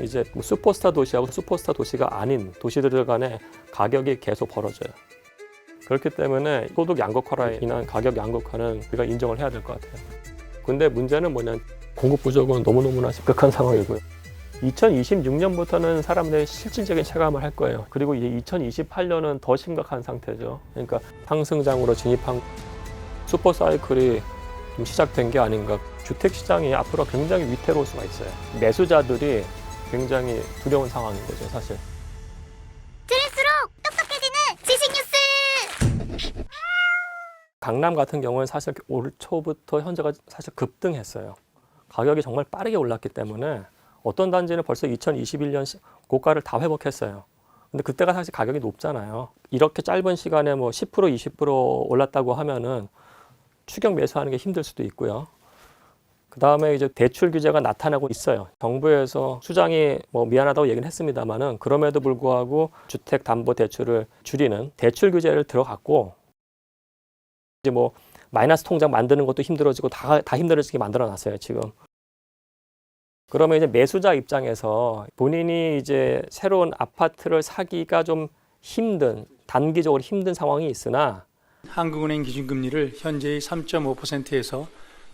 이제 슈퍼스타 도시하고 슈퍼스타 도시가 아닌 도시들 간의 가격이 계속 벌어져요. 그렇기 때문에 소득 양극화로 인한 가격 양극화는 우리가 인정을 해야 될 것 같아요. 근데 문제는 뭐냐, 공급 부족은 너무너무나 심각한 상황이고요. 2026년부터는 사람들이 실질적인 체감을 할 거예요. 그리고 이제 2028년은 더 심각한 상태죠. 그러니까 상승장으로 진입한 슈퍼사이클이 좀 시작된 게 아닌가. 주택시장이 앞으로 굉장히 위태로울 수가 있어요. 매수자들이 굉장히 두려운 상황인 거죠, 사실. 들을수록 똑똑해지는 지식 뉴스. 강남 같은 경우는 사실 올 초부터 현재가 사실 급등했어요. 가격이 정말 빠르게 올랐기 때문에 어떤 단지는 벌써 2021년 고가를 다 회복했어요. 근데 그때가 사실 가격이 높잖아요. 이렇게 짧은 시간에 뭐 10%, 20% 올랐다고 하면은 추격 매수하는 게 힘들 수도 있고요. 그 다음에 이제 대출 규제가 나타나고 있어요. 정부에서 수장이 뭐 미안하다고 얘기는 했습니다만은 그럼에도 불구하고 주택담보대출을 줄이는 대출 규제를 들어갔고, 이제 뭐 마이너스 통장 만드는 것도 힘들어지고 다 힘들어지게 만들어 놨어요, 지금. 그러면 이제 매수자 입장에서 본인이 이제 새로운 아파트를 사기가 좀 힘든, 단기적으로 힘든 상황이 있으나 한국은행 기준금리를 현재의 3.5%에서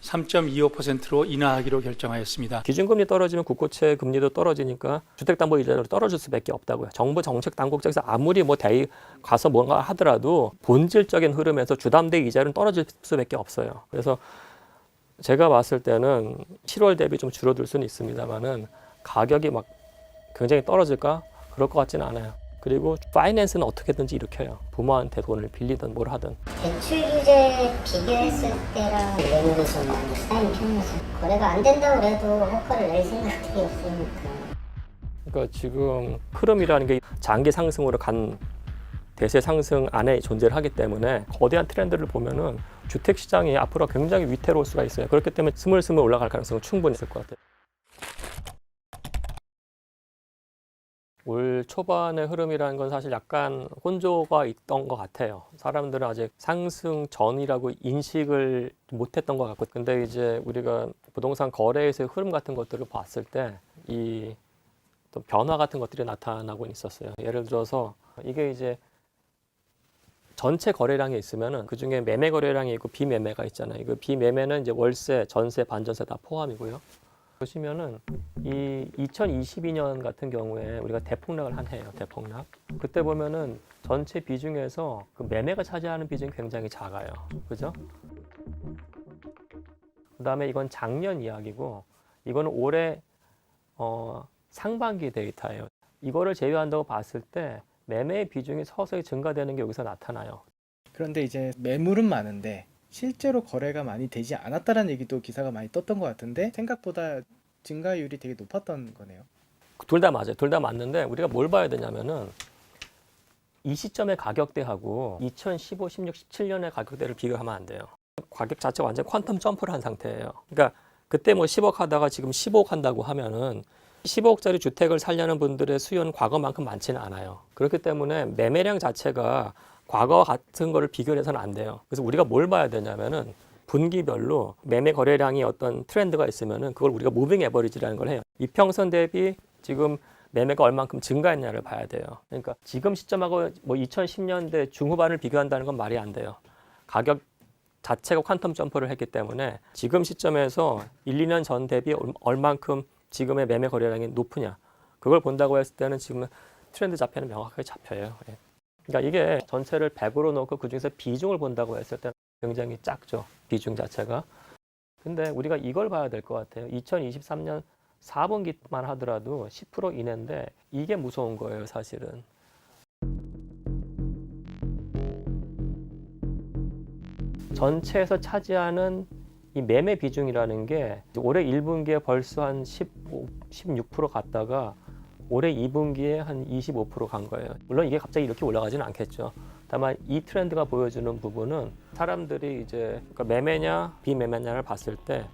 3.25%로 인하하기로 결정하였습니다. 기준금리 떨어지면 국고채 금리도 떨어지니까 주택담보이자도 떨어질 수밖에 없다고요. 정부 정책 당국자에서 아무리 뭐 대의 가서 뭔가 하더라도 본질적인 흐름에서 주담대 이자는 떨어질 수밖에 없어요. 그래서 제가 봤을 때는 7월 대비 좀 줄어들 수는 있습니다만은 가격이 막 굉장히 떨어질까? 그럴 것 같지는 않아요. 그리고 파이낸스는 어떻게든지 일으켜요. 부모한테 돈을 빌리든 뭘 하든. 대출 규제 비교했을 때랑 매물이 좀 많이 쌓인 편이죠. 거래가 안 된다고 해도 호가를 낼 생각이 없으니까. 그러니까 지금 흐름이라는 게 장기 상승으로 간 대세 상승 안에 존재를 하기 때문에 거대한 트렌드를 보면은 주택 시장이 앞으로 굉장히 위태로울 수가 있어요. 그렇기 때문에 스물스물 올라갈 가능성은 충분히 있을 것 같아요. 올 초반의 흐름이라는 건 사실 약간 혼조가 있던 것 같아요. 사람들은 아직 상승 전이라고 인식을 못했던 것 같고, 근데 이제 우리가 부동산 거래에서의 흐름 같은 것들을 봤을 때 이 또 변화 같은 것들이 나타나고 있었어요. 예를 들어서 이게 이제 전체 거래량이 있으면은 그 중에 매매 거래량이 있고 비매매가 있잖아요. 그 비매매는 이제 월세, 전세, 반전세 다 포함이고요. 보시면은 이 2022년 같은 경우에 우리가 대폭락을 한 해예요. 대폭락. 그때 보면은 전체 비중에서 그 매매가 차지하는 비중이 굉장히 작아요. 그죠? 그다음에 이건 작년 이야기고, 이거는 올해 상반기 데이터예요. 이거를 제외한다고 봤을 때 매매의 비중이 서서히 증가되는 게 여기서 나타나요. 그런데 이제 매물은 많은데 실제로 거래가 많이 되지 않았다는 얘기도 기사가 많이 떴던 것 같은데 생각보다 증가율이 되게 높았던 거네요. 둘 다 맞아요. 둘 다 맞는데 우리가 뭘 봐야 되냐면은 이 시점의 가격대하고 2015, 16, 17년의 가격대를 비교하면 안 돼요. 가격 자체가 완전 퀀텀 점프를 한 상태예요. 그러니까 그때 뭐 10억 하다가 지금 15억 한다고 하면은 15억짜리 주택을 살려는 분들의 수요는 과거만큼 많지는 않아요. 그렇기 때문에 매매량 자체가 과거 같은 거를 비교해서는 안 돼요. 그래서 우리가 뭘 봐야 되냐면은 분기별로 매매 거래량이 어떤 트렌드가 있으면은 그걸 우리가 무빙 에버리지라는 걸 해요. 이평선 대비 지금 매매가 얼만큼 증가했냐를 봐야 돼요. 그러니까 지금 시점하고 뭐 2010년대 중후반을 비교한다는 건 말이 안 돼요. 가격 자체가 퀀텀 점프를 했기 때문에 지금 시점에서 1, 2년 전 대비 얼만큼 지금의 매매 거래량이 높으냐, 그걸 본다고 했을 때는 지금 트렌드 자체는 명확하게 잡혀요. 예. 그러니까 이게 전체를 100으로 놓고 그중에서 비중을 본다고 했을 때 굉장히 작죠, 비중 자체가. 근데 우리가 이걸 봐야 될 것 같아요. 2023년 4분기만 하더라도 10% 이내인데 이게 무서운 거예요, 사실은. 전체에서 차지하는 이 매매 비중이라는 게 올해 1분기에 벌써 한 16% 갔다가 올해 2분기에 한 25% 간 거예요. 물론 이게 갑자기 이렇게 올라가지는 않겠죠. 다만 이 트렌드가 보여주는 부분은 사람들이 이제 그러니까 매매냐 비매매냐를 봤을 때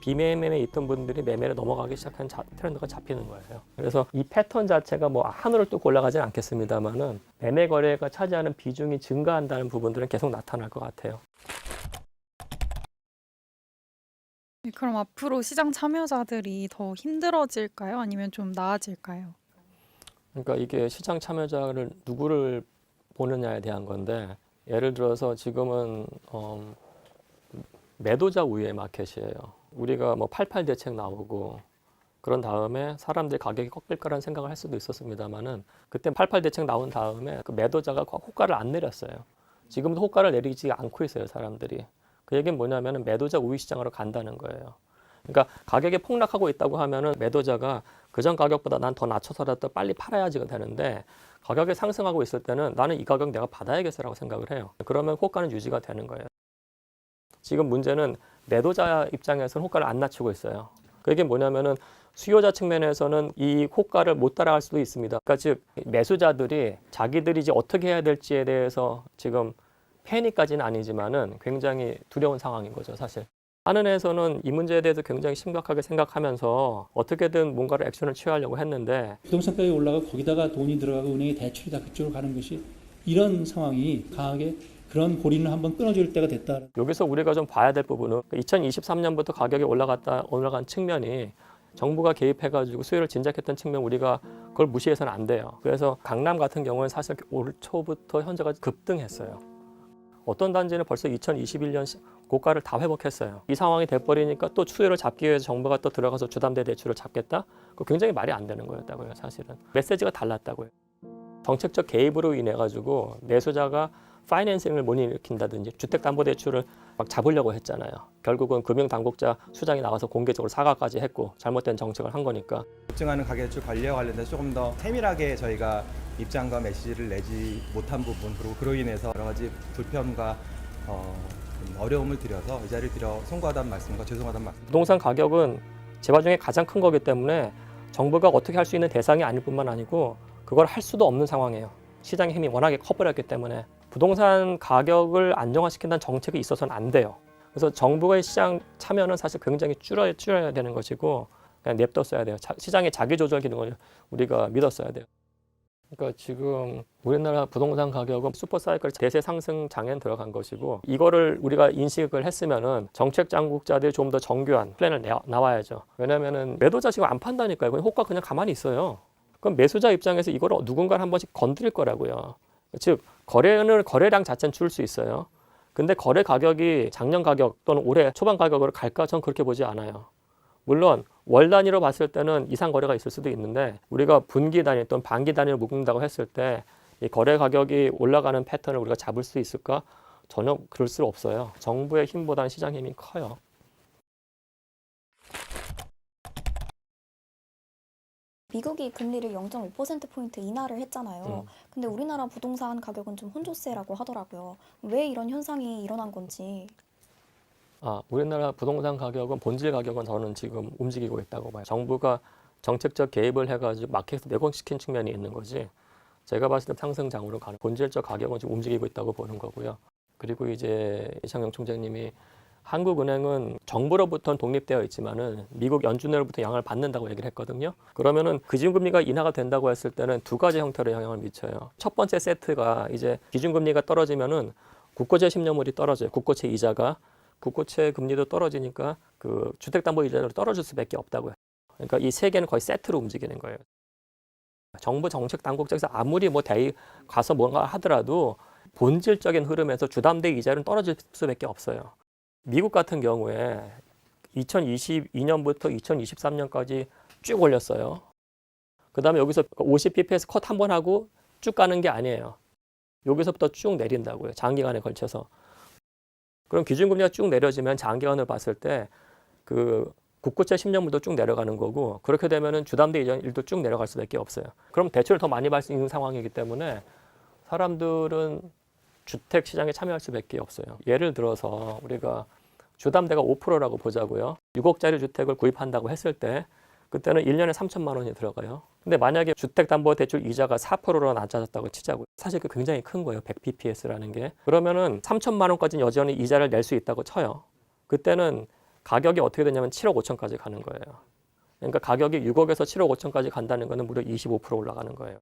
비매매에 있던 분들이 매매로 넘어가기 시작한 트렌드가 잡히는 거예요. 그래서 이 패턴 자체가 뭐 하늘을 뚫고 올라가지는 않겠습니다만은 매매 거래가 차지하는 비중이 증가한다는 부분들은 계속 나타날 것 같아요. 네, 그럼 앞으로 시장 참여자들이 더 힘들어질까요? 아니면 좀 나아질까요? 그러니까 이게 시장 참여자를 누구를 보느냐에 대한 건데 예를 들어서 지금은 매도자 우위의 마켓이에요. 우리가 뭐 88 대책 나오고 그런 다음에 사람들이 가격이 꺾일 거라는 생각을 할 수도 있었습니다만은 그때 88 대책 나온 다음에 그 매도자가 호가를 안 내렸어요. 지금도 호가를 내리지 않고 있어요, 사람들이. 그 얘기는 뭐냐면은 매도자 우위 시장으로 간다는 거예요. 그러니까 가격이 폭락하고 있다고 하면은 매도자가 그전 가격보다 난 더 낮춰서라도 빨리 팔아야지가 되는데 가격이 상승하고 있을 때는 나는 이 가격 내가 받아야겠어라고 생각을 해요. 그러면 호가는 유지가 되는 거예요. 지금 문제는 매도자 입장에서는 호가를 안 낮추고 있어요. 그게 뭐냐면은 수요자 측면에서는 이 호가를 못 따라갈 수도 있습니다. 그러니까 즉 매수자들이 자기들이 이제 어떻게 해야 될지에 대해서 지금 패닉까지는 아니지만은 굉장히 두려운 상황인 거죠, 사실. 한은에서는 이 문제에 대해서 굉장히 심각하게 생각하면서 어떻게든 뭔가를 액션을 취하려고 했는데 부동산 가격이 올라가고 거기다가 돈이 들어가고 은행의 대출이 다 그쪽으로 가는 것이 이런 상황이 강하게 그런 고리는 한번 끊어질 때가 됐다. 여기서 우리가 좀 봐야 될 부분은 2023년부터 가격이 올라간 측면이 정부가 개입해가지고 수요를 진작했던 측면 우리가 그걸 무시해서는 안 돼요. 그래서 강남 같은 경우는 사실 올 초부터 현재까지 급등했어요. 어떤 단지는 벌써 2021년 고가를 다 회복했어요. 이 상황이 돼버리니까 또 수요를 잡기 위해서 정부가 또 들어가서 주담대 대출을 잡겠다? 그거 굉장히 말이 안 되는 거였다고요, 사실은. 메시지가 달랐다고요. 정책적 개입으로 인해 가지고 매수자가 파이낸싱을 못 일으킨다든지 주택담보대출을 막 잡으려고 했잖아요. 결국은 금융당국자 수장이 나와서 공개적으로 사과까지 했고 잘못된 정책을 한 거니까. 급증하는 가계대출 관리와 관련돼서 조금 더 세밀하게 저희가 입장과 메시지를 내지 못한 부분 그리고 그로 인해서 여러 가지 불편과 어려움을 드려서 이 자리를 드려 송구하다는 말씀과 죄송하다는 말씀. 부동산 가격은 재화 중에 가장 큰 거기 때문에 정부가 어떻게 할 수 있는 대상이 아닐 뿐만 아니고 그걸 할 수도 없는 상황이에요. 시장의 힘이 워낙에 커버렸기 때문에 부동산 가격을 안정화시킨다는 정책이 있어서는 안 돼요. 그래서 정부의 시장 참여는 사실 굉장히 줄여야 되는 것이고 그냥 냅뒀어야 돼요. 시장의 자기 조절 기능을 우리가 믿었어야 돼요. 그러니까 지금 우리나라 부동산 가격은 슈퍼사이클 대세 상승 장에 들어간 것이고 이거를 우리가 인식을 했으면은 정책 당국자들이 좀 더 정교한 플랜을 나와야죠. 왜냐면은 매도자 지금 안 판다니까요. 호가 그냥 가만히 있어요. 그럼 매수자 입장에서 이걸 누군가 한 번씩 건드릴 거라고요. 즉 거래량 자체는 줄 수 있어요. 근데 거래 가격이 작년 가격 또는 올해 초반 가격으로 갈까? 전 그렇게 보지 않아요. 물론 월 단위로 봤을 때는 이상 거래가 있을 수도 있는데 우리가 분기 단위 또는 반기 단위로 묶는다고 했을 때 이 거래 가격이 올라가는 패턴을 우리가 잡을 수 있을까? 전혀 그럴 수 없어요. 정부의 힘보다는 시장 힘이 커요. 미국이 금리를 0.5%포인트 인하를 했잖아요. 근데 우리나라 부동산 가격은 좀 혼조세라고 하더라고요. 왜 이런 현상이 일어난 건지. 우리나라 부동산 가격은 본질 가격은 저는 지금 움직이고 있다고 봐요. 정부가 정책적 개입을 해가지고 마켓에서 내공시킨 측면이 있는 거지. 제가 봤을 때 상승장으로 가는 본질적 가격은 지금 움직이고 있다고 보는 거고요. 그리고 이제 이창용 총재님이 한국은행은 정부로부터는 독립되어 있지만은 미국 연준으로부터 영향을 받는다고 얘기를 했거든요. 그러면은 기준금리가 인하가 된다고 했을 때는 두 가지 형태로 영향을 미쳐요. 첫 번째 세트가 이제 기준금리가 떨어지면은 국고채 10년물이 떨어져요. 국고채 이자가. 국고채 금리도 떨어지니까 그 주택담보이자도 떨어질 수밖에 없다고요. 그러니까 이 세 개는 거의 세트로 움직이는 거예요. 정부 정책 당국자에서 아무리 뭐 대의 가서 뭔가 하더라도 본질적인 흐름에서 주담대 이자는 떨어질 수밖에 없어요. 미국 같은 경우에 2022년부터 2023년까지 쭉 올렸어요. 그 다음에 여기서 50bps 컷 한 번 하고 쭉 가는 게 아니에요. 여기서부터 쭉 내린다고요. 장기간에 걸쳐서. 그럼 기준금리가 쭉 내려지면 장기간을 봤을 때 그 국고채 10년물도 쭉 내려가는 거고 그렇게 되면은 주담대 이자율도 쭉 내려갈 수밖에 없어요. 그럼 대출을 더 많이 받을 수 있는 상황이기 때문에 사람들은 주택 시장에 참여할 수밖에 없어요. 예를 들어서 우리가 주담대가 5%라고 보자고요. 6억짜리 주택을 구입한다고 했을 때 그때는 1년에 3천만 원이 들어가요. 근데 만약에 주택담보대출 이자가 4%로 낮아졌다고 치자고요. 사실 그 굉장히 큰 거예요. 100bps라는 게. 그러면은 3천만 원까지는 여전히 이자를 낼 수 있다고 쳐요. 그때는 가격이 어떻게 되냐면 7억 5천까지 가는 거예요. 그러니까 가격이 6억에서 7억 5천까지 간다는 거는 무려 25% 올라가는 거예요.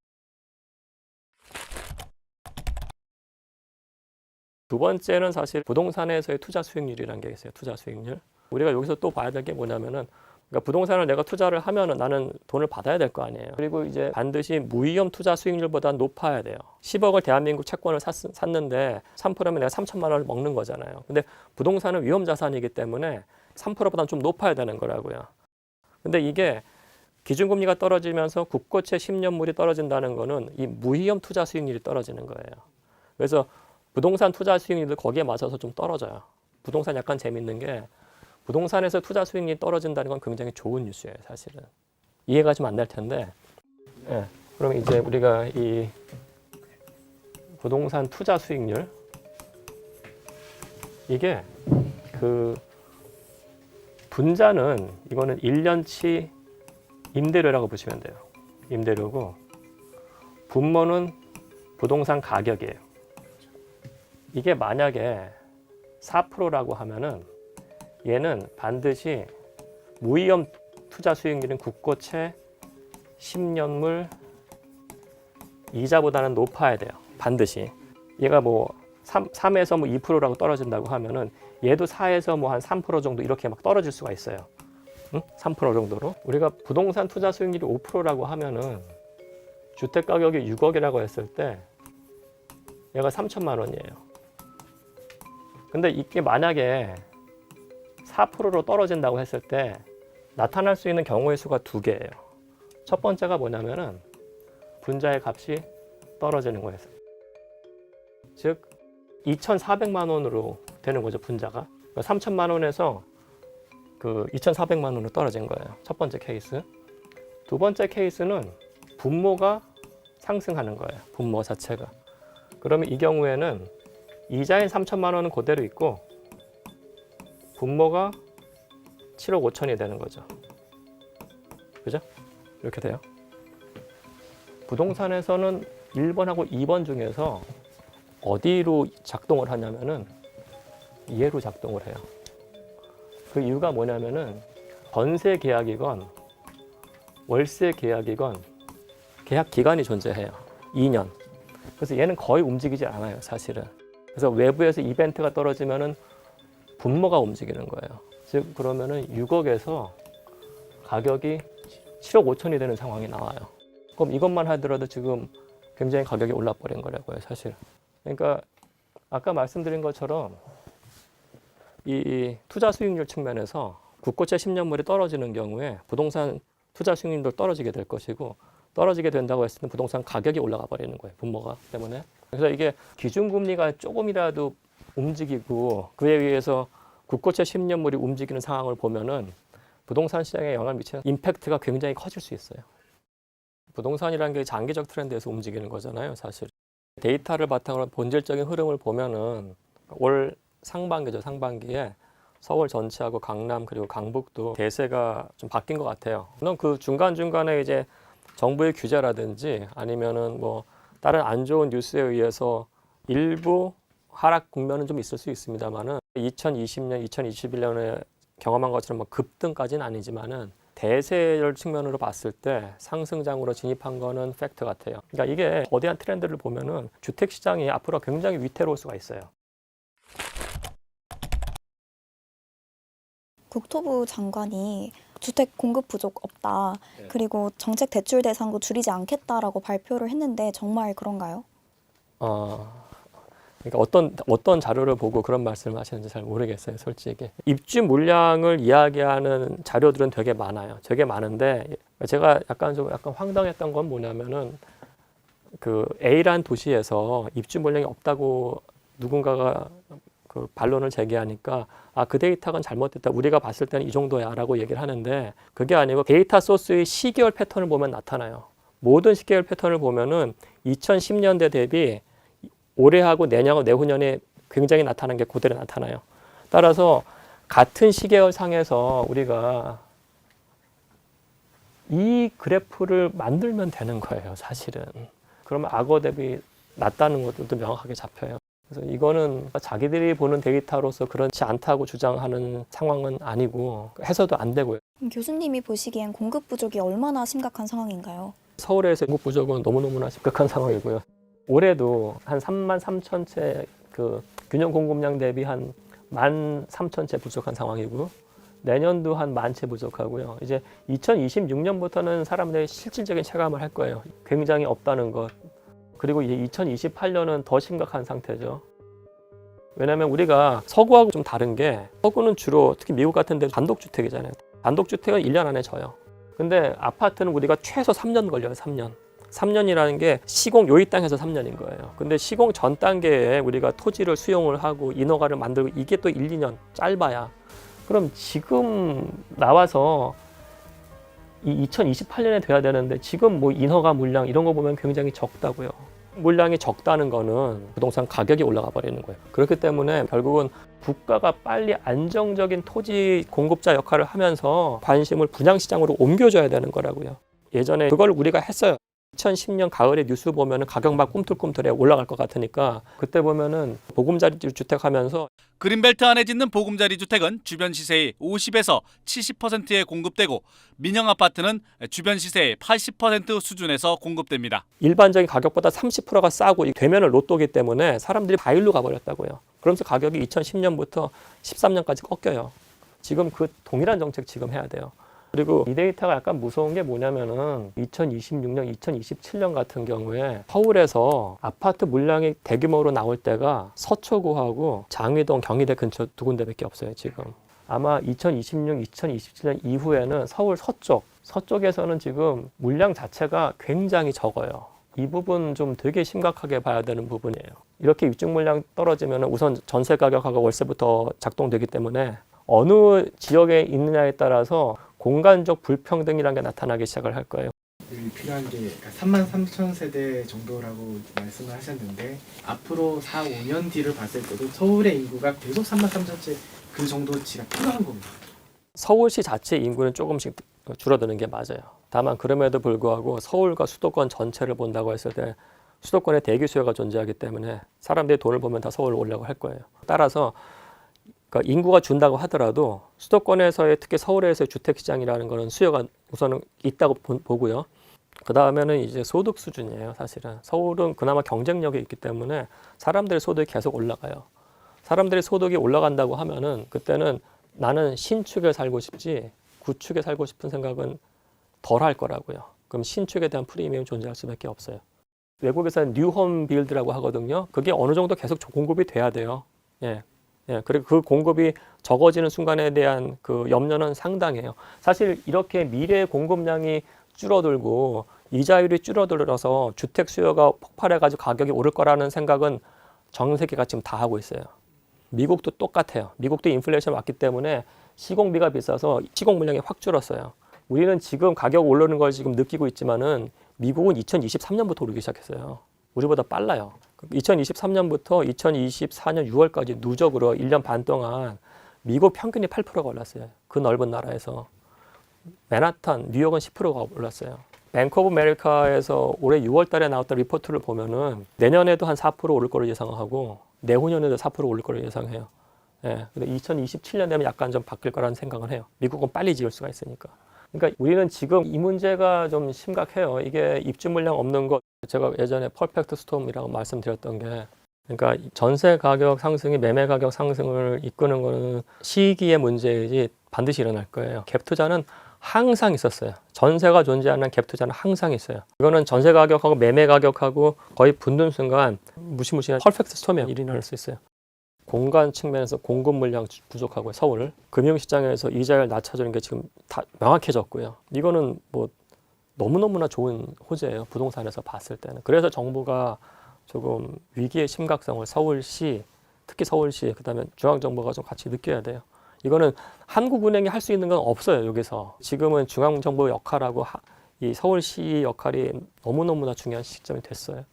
두 번째는 사실 부동산에서의 투자 수익률이라는 게 있어요. 투자 수익률. 우리가 여기서 또 봐야 될 게 뭐냐면은 그러니까 부동산을 내가 투자를 하면은 나는 돈을 받아야 될 거 아니에요. 그리고 이제 반드시 무위험 투자 수익률보다 높아야 돼요. 10억을 대한민국 채권을 샀는데 3%면 내가 3천만 원을 먹는 거잖아요. 근데 부동산은 위험 자산이기 때문에 3%보다는 좀 높아야 되는 거라고요. 근데 이게 기준금리가 떨어지면서 국고채 10년물이 떨어진다는 거는 이 무위험 투자 수익률이 떨어지는 거예요. 그래서 부동산 투자 수익률도 거기에 맞아서 좀 떨어져요. 부동산 약간 재밌는 게 부동산에서 투자 수익률이 떨어진다는 건 굉장히 좋은 뉴스예요, 사실은. 이해가 좀 안 될 텐데. 예, 그럼 이제 우리가 이 부동산 투자 수익률 이게 그 분자는 이거는 1년치 임대료라고 보시면 돼요. 임대료고 분모는 부동산 가격이에요. 이게 만약에 4%라고 하면은 얘는 반드시 무위험 투자 수익률은 국고채 10년물 이자보다는 높아야 돼요. 반드시. 얘가 뭐 3에서 뭐 2%라고 떨어진다고 하면은 얘도 4에서 뭐 한 3% 정도 이렇게 막 떨어질 수가 있어요. 응? 3% 정도로. 우리가 부동산 투자 수익률이 5%라고 하면은 주택 가격이 6억이라고 했을 때 얘가 3천만 원이에요. 근데 이게 만약에 4%로 떨어진다고 했을 때 나타날 수 있는 경우의 수가 두 개예요. 첫 번째가 뭐냐면은 분자의 값이 떨어지는 거예요. 즉 2,400만 원으로 되는 거죠, 분자가. 3천만 원에서 그 2,400만 원으로 떨어진 거예요. 첫 번째 케이스. 두 번째 케이스는 분모가 상승하는 거예요. 분모 자체가. 그러면 이 경우에는 이자인 3천만 원은 그대로 있고 분모가 7억 5천이 되는 거죠. 그죠? 이렇게 돼요. 부동산에서는 1번하고 2번 중에서 어디로 작동을 하냐면은 얘로 작동을 해요. 그 이유가 뭐냐면은 전세 계약이건 월세 계약이건 계약 기간이 존재해요. 2년. 그래서 얘는 거의 움직이지 않아요, 사실은. 그래서 외부에서 이벤트가 떨어지면은 분모가 움직이는 거예요. 즉 그러면은 6억에서 가격이 7억 5천이 되는 상황이 나와요. 그럼 이것만 하더라도 지금 굉장히 가격이 올라버린 거라고요, 사실. 그러니까 아까 말씀드린 것처럼 이 투자 수익률 측면에서 국고채 10년물이 떨어지는 경우에 부동산 투자 수익률도 떨어지게 될 것이고 떨어지게 된다고 했을 때 부동산 가격이 올라가 버리는 거예요, 분모가 때문에. 그래서 이게 기준금리가 조금이라도 움직이고 그에 의해서 국고채 10년물이 움직이는 상황을 보면은 부동산 시장에 영향을 미치는 임팩트가 굉장히 커질 수 있어요. 부동산이라는 게 장기적 트렌드에서 움직이는 거잖아요, 사실. 데이터를 바탕으로 본질적인 흐름을 보면은 올 상반기죠, 상반기에 서울 전체하고 강남 그리고 강북도 대세가 좀 바뀐 것 같아요. 물론 그 중간중간에 이제 정부의 규제라든지 아니면은 뭐 다른 안 좋은 뉴스에 의해서 일부 하락 국면은 좀 있을 수 있습니다만은 2020년, 2021년에 경험한 것처럼 뭐 급등까지는 아니지만은 대세열 측면으로 봤을 때 상승장으로 진입한 거는 팩트 같아요. 그러니까 이게 거대한 트렌드를 보면은 주택 시장이 앞으로 굉장히 위태로울 수가 있어요. 국토부 장관이 주택 공급 부족 없다. 그리고 정책 대출 대상도 줄이지 않겠다라고 발표를 했는데 정말 그런가요? 그러니까 어떤 자료를 보고 그런 말씀을 하시는지 잘 모르겠어요, 솔직히. 입주 물량을 이야기하는 자료들은 되게 많아요. 되게 많은데 제가 약간 황당했던 건 뭐냐면은 그 A라는 도시에서 입주 물량이 없다고 누군가가 그 반론을 제기하니까 그 데이터가 잘못됐다. 우리가 봤을 때는 이 정도야라고 얘기를 하는데 그게 아니고 데이터 소스의 시계열 패턴을 보면 나타나요. 모든 시계열 패턴을 보면은 2010년대 대비 올해하고 내년하고 내후년에 굉장히 나타난 게 그대로 나타나요. 따라서 같은 시계열 상에서 우리가 이 그래프를 만들면 되는 거예요, 사실은. 그러면 악어 대비 낮다는 것들도 명확하게 잡혀요. 그래서 이거는 자기들이 보는 데이터로서 그렇지 않다고 주장하는 상황은 아니고 해서도 안 되고요. 교수님이 보시기엔 공급 부족이 얼마나 심각한 상황인가요? 서울에서 공급 부족은 너무너무나 심각한 상황이고요. 올해도 한 3만 3천 채 그 균형 공급량 대비 한 1만 3천 채 부족한 상황이고 내년도 한 10,000채 부족하고요. 이제 2026년부터는 사람들이 실질적인 체감을 할 거예요. 굉장히 없다는 것. 그리고 이제 2028년은 더 심각한 상태죠. 왜냐하면 우리가 서구하고 좀 다른 게 서구는 주로 특히 미국 같은 데 단독주택이잖아요. 단독주택은 1년 안에 져요. 근데 아파트는 우리가 최소 3년 걸려요. 3년. 3년이라는 게 시공 요이 땅에서 3년인 거예요. 근데 시공 전 단계에 우리가 토지를 수용을 하고 인허가를 만들고 이게 또 1, 2년 짧아야. 그럼 지금 나와서 이 2028년에 돼야 되는데 지금 뭐 인허가 물량 이런 거 보면 굉장히 적다고요. 물량이 적다는 거는 부동산 가격이 올라가 버리는 거예요. 그렇기 때문에 결국은 국가가 빨리 안정적인 토지 공급자 역할을 하면서 관심을 분양시장으로 옮겨줘야 되는 거라고요. 예전에 그걸 우리가 했어요. 2010년 가을에 뉴스 보면은 가격 막 꿈틀꿈틀해 올라갈 것 같으니까 그때 보면은 보금자리 주택 하면서 그린벨트 안에 짓는 보금자리 주택은 주변 시세의 50에서 70%에 공급되고 민영 아파트는 주변 시세의 80% 수준에서 공급됩니다. 일반적인 가격보다 30%가 싸고 되면은 로또기 때문에 사람들이 다 일로 가버렸다고요. 그러면서 가격이 2010년부터 13년까지 꺾여요. 지금 그 동일한 정책 지금 해야 돼요. 그리고 이 데이터가 약간 무서운 게 뭐냐면은 2026년, 2027년 같은 경우에 서울에서 아파트 물량이 대규모로 나올 때가 서초구하고 장위동, 경희대 근처 두 군데밖에 없어요, 지금. 아마 2026, 2027년 이후에는 서울 서쪽에서는 지금 물량 자체가 굉장히 적어요. 이 부분 좀 되게 심각하게 봐야 되는 부분이에요. 이렇게 입주 물량 떨어지면 우선 전세 가격하고 월세부터 작동되기 때문에 어느 지역에 있느냐에 따라서 공간적 불평등이라는 게 나타나기 시작을 할 거예요. 필요한 게 33,000세대 정도라고 말씀을 하셨는데 앞으로 4, 5년 뒤를 봤을 때도 서울의 인구가 계속 33,000채 그 정도치가 필요한 겁니다. 서울시 자체 인구는 조금씩 줄어드는 게 맞아요. 다만 그럼에도 불구하고 서울과 수도권 전체를 본다고 했을 때 수도권에 대기 수요가 존재하기 때문에 사람들이 돈을 보면 다 서울로 오려고 할 거예요. 따라서 그러니까 인구가 준다고 하더라도 수도권에서의 특히 서울에서의 주택시장이라는 거는 수요가 우선은 있다고 보고요. 그 다음에는 이제 소득 수준이에요. 사실은 서울은 그나마 경쟁력이 있기 때문에 사람들의 소득이 계속 올라가요. 사람들의 소득이 올라간다고 하면은 그때는 나는 신축에 살고 싶지 구축에 살고 싶은 생각은 덜 할 거라고요. 그럼 신축에 대한 프리미엄이 존재할 수밖에 없어요. 외국에서는 뉴홈 빌드라고 하거든요. 그게 어느 정도 계속 공급이 돼야 돼요. 예. 그리고 그 공급이 적어지는 순간에 대한 그 염려는 상당해요. 사실 이렇게 미래의 공급량이 줄어들고 이자율이 줄어들어서 주택 수요가 폭발해가지고 가격이 오를 거라는 생각은 전 세계가 지금 다 하고 있어요. 미국도 똑같아요. 미국도 인플레이션 왔기 때문에 시공비가 비싸서 시공 물량이 확 줄었어요. 우리는 지금 가격 오르는 걸 지금 느끼고 있지만은 미국은 2023년부터 오르기 시작했어요. 우리보다 빨라요. 2023년부터 2024년 6월까지 누적으로 1년 반 동안 미국 평균이 8%가 올랐어요. 그 넓은 나라에서. 맨하탄, 뉴욕은 10%가 올랐어요. 뱅크 오브 아메리카에서 올해 6월 달에 나왔던 리포트를 보면은 내년에도 한 4% 오를 거로 예상하고 내후년에도 4% 오를 거로 예상해요. 예. 근데 2027년 되면 약간 좀 바뀔 거라는 생각을 해요. 미국은 빨리 지을 수가 있으니까. 그러니까 우리는 지금 이 문제가 좀 심각해요. 이게 입주 물량 없는 것. 제가 예전에 퍼펙트 스톰이라고 말씀드렸던 게 그러니까 전세 가격 상승이 매매 가격 상승을 이끄는 거는 시기의 문제이지 반드시 일어날 거예요. 갭 투자는 항상 있었어요. 전세가 존재하는 갭 투자는 항상 있어요. 이거는 전세 가격하고 매매 가격하고 거의 붙는 순간 무시무시한 퍼펙트 스톰이 일어날 수 있어요. 공간 측면에서 공급 물량 부족하고요. 서울 금융시장에서 이자율 낮춰주는 게 지금 다 명확해졌고요. 이거는 뭐 너무너무나 좋은 호재예요. 부동산에서 봤을 때는. 그래서 정부가 조금 위기의 심각성을 서울시, 특히 서울시, 그다음에 중앙정부가 좀 같이 느껴야 돼요. 이거는 한국은행이 할 수 있는 건 없어요. 여기서. 지금은 중앙정부 역할하고 이 서울시 역할이 너무너무나 중요한 시점이 됐어요.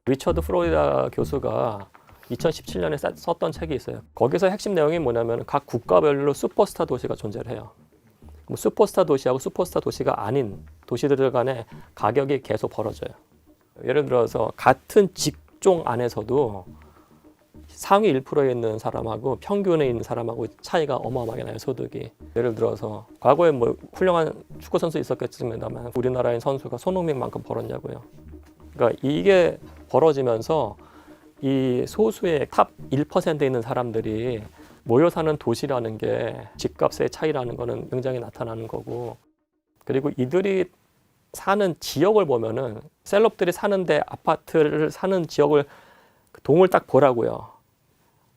리처드 플로리다 교수가 2017년에 썼던 책이 있어요. 거기서 핵심 내용이 뭐냐면 각 국가별로 슈퍼스타 도시가 존재를 해요. 슈퍼스타 도시하고 슈퍼스타 도시가 아닌 도시들 간의 가격이 계속 벌어져요. 예를 들어서 같은 직종 안에서도 상위 1%에 있는 사람하고 평균에 있는 사람하고 차이가 어마어마하게 나요. 소득이. 예를 들어서 과거에 뭐 훌륭한 축구 선수 있었겠지만 우리나라의 선수가 손흥민만큼 벌었냐고요. 그러니까 이게 벌어지면서 이 소수의 탑 1%에 있는 사람들이 모여 사는 도시라는 게 집값의 차이라는 거는 굉장히 나타나는 거고, 그리고 이들이 사는 지역을 보면은 셀럽들이 사는데 아파트를 사는 지역을 동을 딱 보라고요.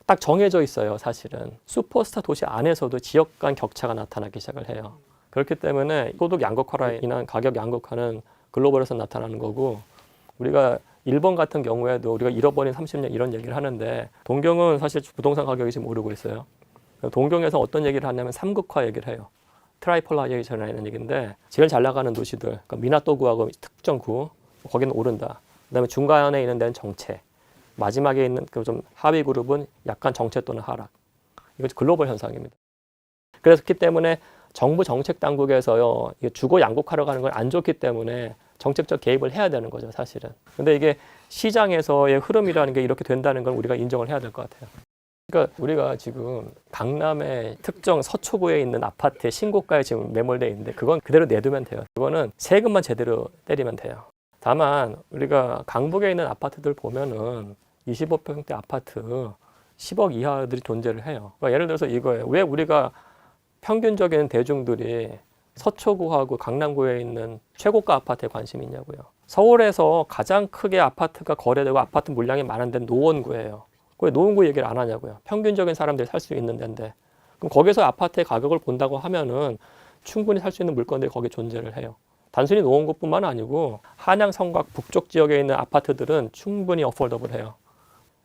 딱 정해져 있어요. 사실은 슈퍼스타 도시 안에서도 지역 간 격차가 나타나기 시작을 해요. 그렇기 때문에 소득 양극화로 인한 가격 양극화는 글로벌에서 나타나는 거고, 우리가 일본 같은 경우에도 우리가 잃어버린 30년 이런 얘기를 하는데, 동경은 사실 부동산 가격이 지금 오르고 있어요. 동경에서 어떤 얘기를 하냐면 삼극화 얘기를 해요. 트라이폴라이제이션이라는 얘기인데, 제일 잘 나가는 도시들, 그러니까 미나토구하고 특정 구, 거기는 오른다. 그다음에 중간에 있는 데는 정체, 마지막에 있는 그 좀 하위 그룹은 약간 정체 또는 하락. 이거 글로벌 현상입니다. 그렇기 때문에 정부 정책 당국에서요, 주거 양극화로 가는 건 안 좋기 때문에 정책적 개입을 해야 되는 거죠, 사실은. 근데 이게 시장에서의 흐름이라는 게 이렇게 된다는 건 우리가 인정을 해야 될 것 같아요. 그러니까 우리가 지금 강남의 특정 서초구에 있는 아파트의 신고가에 지금 매몰돼 있는데, 그건 그대로 내두면 돼요. 그거는 세금만 제대로 때리면 돼요. 다만 우리가 강북에 있는 아파트들 보면은 25평대 아파트 10억 이하들이 존재를 해요. 그러니까 예를 들어서 이거예요. 왜 우리가 평균적인 대중들이 서초구하고 강남구에 있는 최고가 아파트에 관심이 있냐고요. 서울에서 가장 크게 아파트가 거래되고 아파트 물량이 많은 데는 노원구예요. 왜 노원구 얘기를 안 하냐고요. 평균적인 사람들이 살 수 있는 데인데. 그럼 거기서 아파트의 가격을 본다고 하면은 충분히 살 수 있는 물건들이 거기에 존재를 해요. 단순히 노원구뿐만 아니고 한양 성곽 북쪽 지역에 있는 아파트들은 충분히 어포더블해요.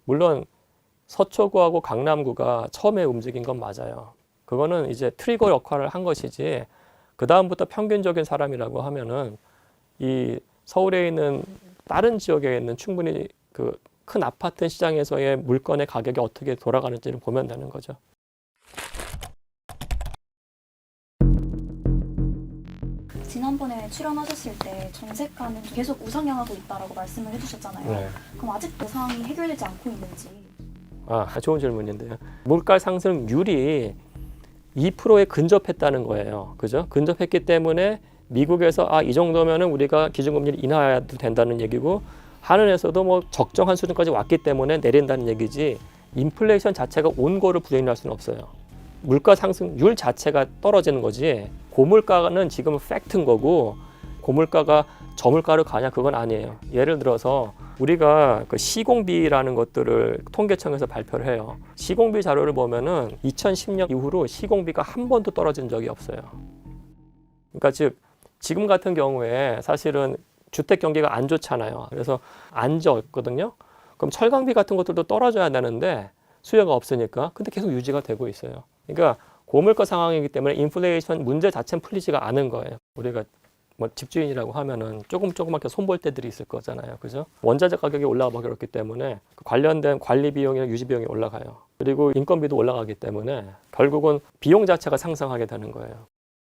물론 서초구하고 강남구가 처음에 움직인 건 맞아요. 그거는 이제 트리거 역할을 한 것이지, 그 다음부터 평균적인 사람이라고 하면은 이 서울에 있는 다른 지역에 있는 충분히 그 큰 아파트 시장에서의 물건의 가격이 어떻게 돌아가는지를 보면 되는 거죠. 지난번에 출연하셨을 때 전세가는 계속 우상향하고 있다라고 말씀을 해주셨잖아요. 네. 그럼 아직도 상황이 해결되지 않고 있는지. 좋은 질문인데요. 물가 상승률이 2%에 근접했다는 거예요. 그죠? 근접했기 때문에 미국에서 이 정도면은 우리가 기준금리를 인하해도 된다는 얘기고, 한은에서도 뭐 적정한 수준까지 왔기 때문에 내린다는 얘기지, 인플레이션 자체가 온 거를 부인할 수는 없어요. 물가 상승률 자체가 떨어지는 거지, 고물가는 지금은 팩트인 거고, 고물가가 저물가로 가냐 그건 아니에요. 예를 들어서 우리가 그 시공비라는 것들을 통계청에서 발표를 해요. 시공비 자료를 보면은 2010년 이후로 시공비가 한 번도 떨어진 적이 없어요. 그러니까 즉 지금 같은 경우에 사실은 주택 경기가 안 좋잖아요. 그래서 안 졌거든요. 그럼 철강비 같은 것들도 떨어져야 되는데 수요가 없으니까 근데 계속 유지가 되고 있어요. 그러니까 고물가 상황이기 때문에 인플레이션 문제 자체는 풀리지가 않은 거예요. 우리가 뭐 집주인이라고 하면은 조그맣게 손볼 때들이 있을 거잖아요. 그죠? 원자재 가격이 올라가 버렸기 때문에 관련된 관리 비용이나 유지 비용이 올라가요. 그리고 인건비도 올라가기 때문에 결국은 비용 자체가 상승하게 되는 거예요.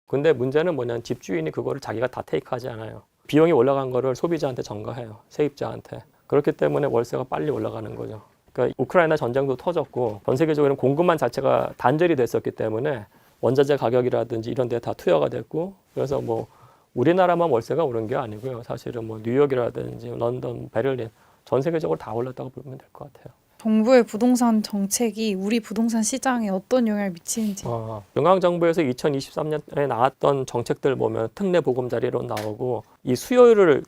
근데 문제는 뭐냐면 집주인이 그거를 자기가 다 테이크하지 않아요. 비용이 올라간 거를 소비자한테 전가해요. 세입자한테. 그렇기 때문에 월세가 빨리 올라가는 거죠. 그러니까 우크라이나 전쟁도 터졌고 전 세계적으로는 공급망 자체가 단절이 됐었기 때문에 원자재 가격이라든지 이런 데 다 투여가 됐고, 그래서 뭐 우리나라만 월세가 오른 게 아니고요. 사실은 뭐 뉴욕이라든지 런던, 베를린 전 세계적으로 다 올랐다고 보면 될 것 같아요. 정부의 부동산 정책이 우리 부동산 시장에 어떤 영향을 미치는지. 중앙정부에서 2023년에 나왔던 정책들 보면 특례 보금자리로 나오고 이 수요율을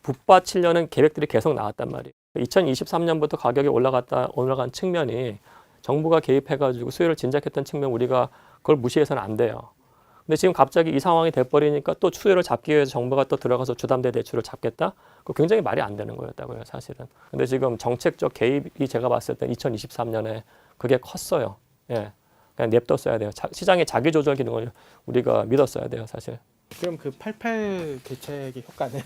북받치려는 계획들이 계속 나왔단 말이에요. 2023년부터 가격이 올라간 측면이 정부가 개입해가지고 수요를 진작했던 측면, 우리가 그걸 무시해서는 안 돼요. 근데 지금 갑자기 이 상황이 돼버리니까 또 수요를 잡기 위해서 정부가 또 들어가서 주담대 대출을 잡겠다? 그거 굉장히 말이 안 되는 거였다고요, 사실은. 근데 지금 정책적 개입이 제가 봤을 때 2023년에 그게 컸어요. 예. 그냥 냅뒀어야 돼요. 시장의 자기 조절 기능을 우리가 믿었어야 돼요, 사실. 그럼 그 88 대책의 효과는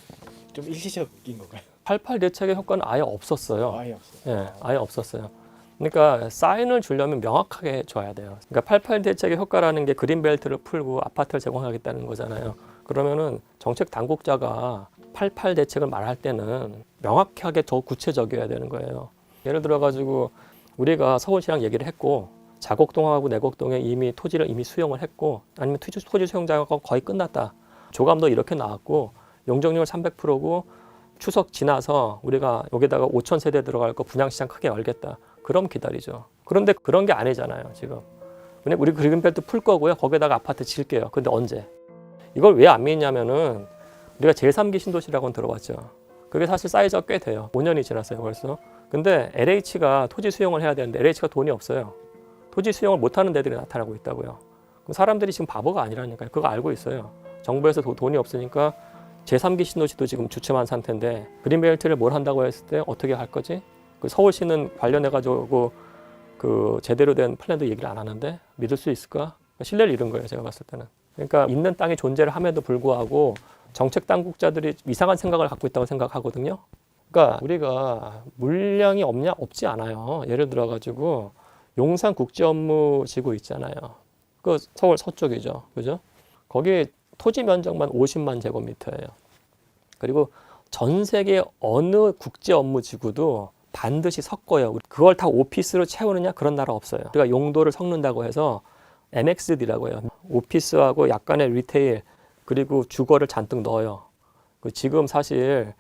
좀 일시적인 건가요? 88 대책의 효과는 아예 없었어요. 아예 없어요. 예, 아예 없었어요. 그러니까 사인을 주려면 명확하게 줘야 돼요. 그러니까 88 대책의 효과라는 게 그린벨트를 풀고 아파트를 제공하겠다는 거잖아요. 그러면은 정책 당국자가 88 대책을 말할 때는 명확하게 더 구체적이어야 되는 거예요. 예를 들어 가지고 우리가 서울시랑 얘기를 했고 자곡동하고 내곡동에 이미 토지를 수용을 했고, 아니면 토지 수용 작업가 거의 끝났다. 조감도 이렇게 나왔고 용적률 300%고 추석 지나서 우리가 여기다가 5천 세대 들어갈 거 분양시장 크게 열겠다. 그럼 기다리죠. 그런데 그런 게 아니잖아요, 지금. 그냥 우리 그린벨트 풀 거고요. 거기다가 아파트 질게요. 근데 언제? 이걸 왜 안 믿냐면은 우리가 제3기 신도시라고는 들어봤죠. 그게 사실 사이즈가 꽤 돼요. 5년이 지났어요, 벌써. 근데 LH가 토지 수용을 해야 되는데 LH가 돈이 없어요. 토지 수용을 못하는 데들이 나타나고 있다고요. 그럼 사람들이 지금 바보가 아니라니까요. 그거 알고 있어요. 정부에서 돈이 없으니까 제3기 신도시도 지금 주춤한 상태인데 그린벨트를 뭘 한다고 했을 때 어떻게 할 거지? 그 서울시는 관련해가지고 그 제대로 된 플랜도 얘기를 안 하는데 믿을 수 있을까? 신뢰를 잃은 거예요, 제가 봤을 때는. 그러니까 있는 땅이 존재를 함에도 불구하고 정책 당국자들이 이상한 생각을 갖고 있다고 생각하거든요. 그러니까 우리가 물량이 없냐? 없지 않아요. 예를 들어가지고 용산 국제업무지구 있잖아요. 그 서울 서쪽이죠, 그죠? 거기 토지 면적만 50만 제곱미터예요. 그리고 전 세계 어느 국제업무지구도 반드시 섞어요. 그걸 다 오피스로 채우느냐? 그런 나라 없어요. 우리가 용도를 섞는다고 해서 MXD라고 해요. 오피스하고 약간의 리테일 그리고 주거를 잔뜩 넣어요. 지금 사실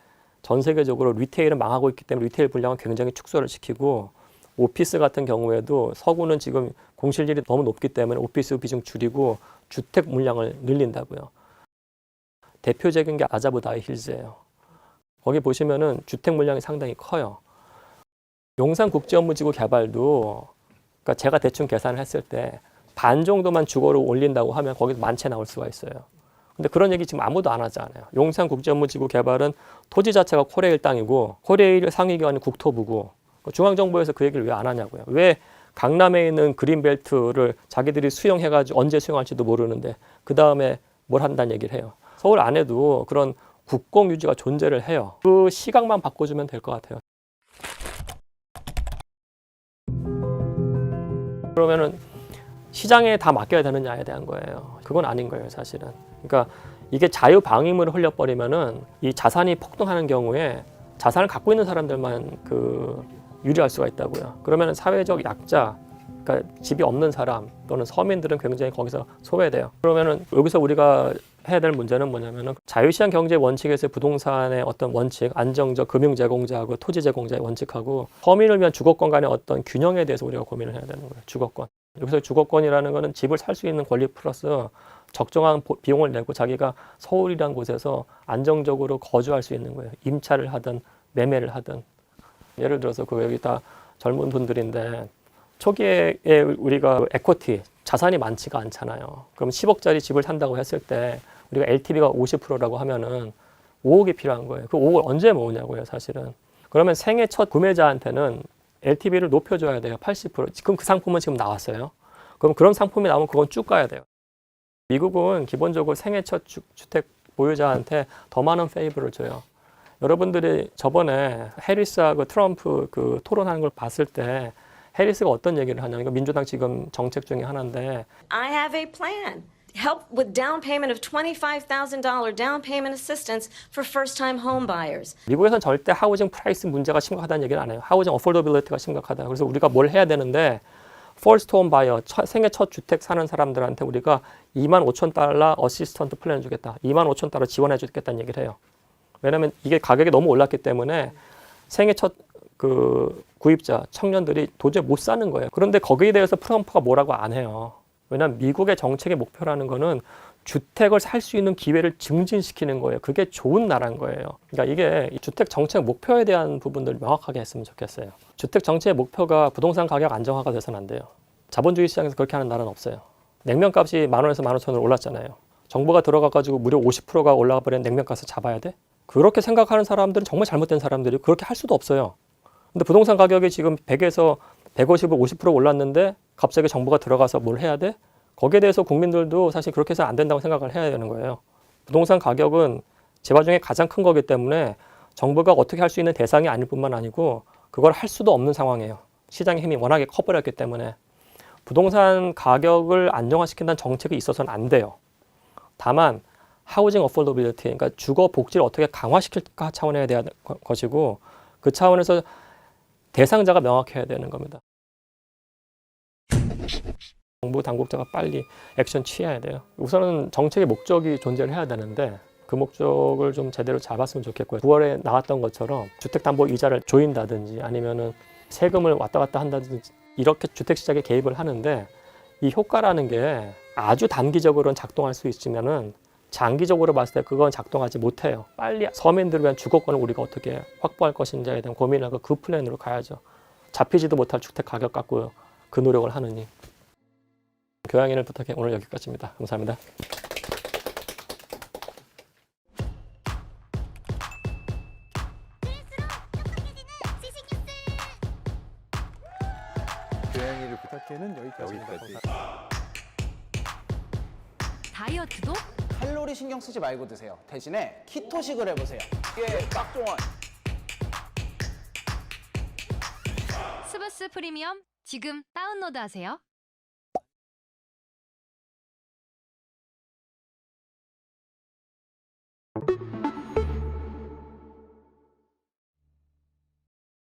전 세계적으로 리테일은 망하고 있기 때문에 리테일 분량은 굉장히 축소를 시키고 오피스 같은 경우에도 서구는 지금 공실률이 너무 높기 때문에 오피스 비중 줄이고 주택 물량을 늘린다고요. 대표적인 게 아자부다이 힐즈예요. 거기 보시면은 주택 물량이 상당히 커요. 용산 국제업무지구 개발도 그러니까 제가 대충 계산을 했을 때 반 정도만 주거를 올린다고 하면 거기서 만 채 나올 수가 있어요. 근데 그런 얘기 지금 아무도 안 하잖아요. 용산 국제업무지구 개발은 토지 자체가 코레일 땅이고 코레일 상위기관이 국토부고 중앙정부에서 그 얘기를 왜 안 하냐고요. 왜 강남에 있는 그린벨트를 자기들이 수용해가지고 언제 수용할지도 모르는데 그 다음에 뭘 한다는 얘기를 해요. 서울 안에도 그런 국공유지가 존재를 해요. 그 시각만 바꿔주면 될 것 같아요. 그러면은 시장에 다 맡겨야 되느냐에 대한 거예요. 그건 아닌 거예요, 사실은. 그러니까 이게 자유방임으로 흘려버리면은 이 자산이 폭등하는 경우에 자산을 갖고 있는 사람들만 유리할 수가 있다고요. 그러면은 사회적 약자, 그러니까 집이 없는 사람 또는 서민들은 굉장히 거기서 소외돼요. 그러면은 여기서 우리가 해야 될 문제는 뭐냐면은 자유시장 경제 원칙에서 부동산의 어떤 원칙, 안정적 금융 제공자하고 토지 제공자의 원칙하고 서민을 위한 주거권 간의 어떤 균형에 대해서 우리가 고민을 해야 되는 거예요. 주거권. 여기서 주거권이라는 거는 집을 살 수 있는 권리 플러스 적정한 비용을 내고 자기가 서울이라는 곳에서 안정적으로 거주할 수 있는 거예요. 임차를 하든 매매를 하든. 예를 들어서 여기 다 젊은 분들인데 초기에 우리가 에쿼티, 자산이 많지가 않잖아요. 그럼 10억짜리 집을 산다고 했을 때 우리가 LTV가 50%라고 하면은 5억이 필요한 거예요. 그 5억을 언제 모으냐고요, 사실은. 그러면 생애 첫 구매자한테는 LTV를 높여줘야 돼요. 80%. 지금 그 상품은 지금 나왔어요. 그럼 그런 상품이 나오면 그건 쭉 가야 돼요. 미국은 기본적으로 생애 첫 주택 보유자한테 더 많은 페이버를 줘요. 여러분들이 저번에 해리스하고 트럼프 토론하는 걸 봤을 때 해리스가 어떤 얘기를 하냐. 이거 민주당 지금 정책 중에 하나인데 I have a plan. Help with down payment of $25,000 down payment assistance for first-time home buyers. 미국에서는 절대 하우징 프라이스 문제가 심각하다는 얘기는 안 해요. 하우징 어포더빌리티가 심각하다. 그래서 우리가 뭘 해야 되는데 퍼스트 홈 바이어, 생애 첫 주택 사는 사람들한테 우리가 $25,000 어시스턴트 플랜 주겠다. $25,000 지원해 주겠다는 얘기를 해요. 왜냐하면 이게 가격이 너무 올랐기 때문에 생애 첫 구입자, 청년들이 도저히 못 사는 거예요. 그런데 거기에 대해서 트럼프가 뭐라고 안 해요. 왜냐하면 미국의 정책의 목표라는 거는 주택을 살 수 있는 기회를 증진시키는 거예요. 그게 좋은 나라인 거예요. 그러니까 이게 주택 정책 목표에 대한 부분들 명확하게 했으면 좋겠어요. 주택 정책의 목표가 부동산 가격 안정화가 돼서는 안 돼요. 자본주의 시장에서 그렇게 하는 나라는 없어요. 냉면값이 10,000원에서 15,000원으로 올랐잖아요. 정부가 들어가가지고 무려 50%가 올라가 버린 냉면값을 잡아야 돼? 그렇게 생각하는 사람들은 정말 잘못된 사람들이 그렇게 할 수도 없어요. 근데 부동산 가격이 지금 100에서 150을 50% 올랐는데 갑자기 정부가 들어가서 뭘 해야 돼? 거기에 대해서 국민들도 사실 그렇게 해서 안 된다고 생각을 해야 되는 거예요. 부동산 가격은 재화 중에 가장 큰 거기 때문에 정부가 어떻게 할 수 있는 대상이 아닐 뿐만 아니고 그걸 할 수도 없는 상황이에요. 시장의 힘이 워낙에 커버렸기 때문에 부동산 가격을 안정화시킨다는 정책이 있어서는 안 돼요. 다만 하우징 어포더빌리티, 그러니까 주거 복지를 어떻게 강화시킬까 차원에 대한 것이고 그 차원에서 대상자가 명확해야 되는 겁니다. 정부 당국자가 빨리 액션 취해야 돼요. 우선은 정책의 목적이 존재를 해야 되는데 그 목적을 좀 제대로 잡았으면 좋겠고요. 9월에 나왔던 것처럼 주택담보이자를 조인다든지 아니면은 세금을 왔다 갔다 한다든지 이렇게 주택시장에 개입을 하는데 이 효과라는 게 아주 단기적으로는 작동할 수 있지만은 장기적으로 봤을 때 그건 작동하지 못해요. 빨리 서민들을 위한 주거권을 우리가 어떻게 확보할 것인지에 대한 고민을 하고 그 플랜으로 가야죠. 잡히지도 못할 주택 가격 갖고 그 노력을 하느니. 교양인을 부탁해 오늘 여기까지입니다. 감사합니다. 교양이를 부탁해는 여기까지입니다. 다이어트도 칼로리 신경 쓰지 말고 드세요. 대신에 키토식을 해보세요. 이게 깍종원. 스브스 프리미엄 지금 다운로드하세요.